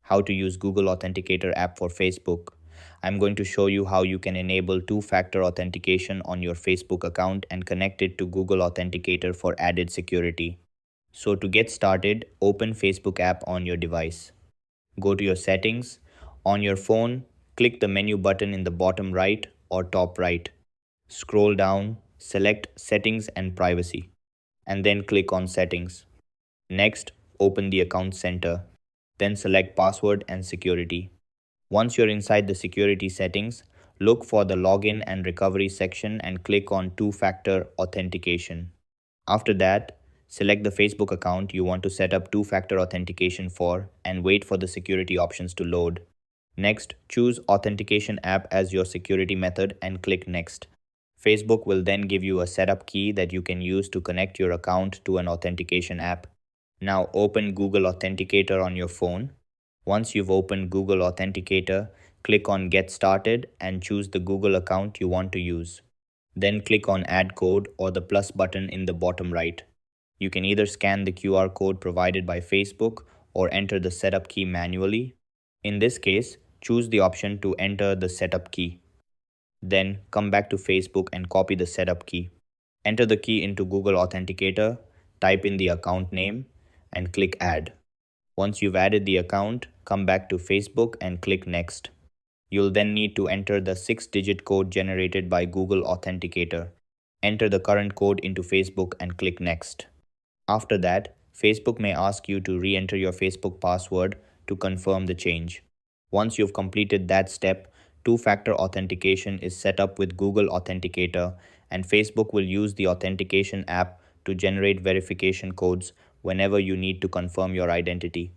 how to use Google Authenticator app for Facebook. I'm going to show you how you can enable two-factor authentication on your Facebook account and connect it to Google Authenticator for added security. So to get started, open Facebook app on your device. Go to your settings. On your phone, click the menu button in the bottom right or top right. Scroll down, select Settings and Privacy, and then click on Settings. Next, open the Account Center. Then select Password and Security. Once you're inside the security settings, look for the Login and Recovery section and click on Two-Factor Authentication. After that, select the Facebook account you want to set up two-factor authentication for and wait for the security options to load. Next, choose Authentication app as your security method and click Next. Facebook will then give you a setup key that you can use to connect your account to an authentication app. Now open Google Authenticator on your phone. Once you've opened Google Authenticator, click on Get Started and choose the Google account you want to use. Then click on Add Code or the plus button in the bottom right. You can either scan the QR code provided by Facebook or enter the setup key manually. In this case, choose the option to enter the setup key. Then come back to Facebook and copy the setup key. Enter the key into Google Authenticator, type in the account name, and click Add. Once you've added the account, come back to Facebook and click Next. You'll then need to enter the 6-digit code generated by Google Authenticator. Enter the current code into Facebook and click Next. After that, Facebook may ask you to re-enter your Facebook password to confirm the change. Once you've completed that step, two-factor authentication is set up with Google Authenticator, and Facebook will use the authentication app to generate verification codes whenever you need to confirm your identity.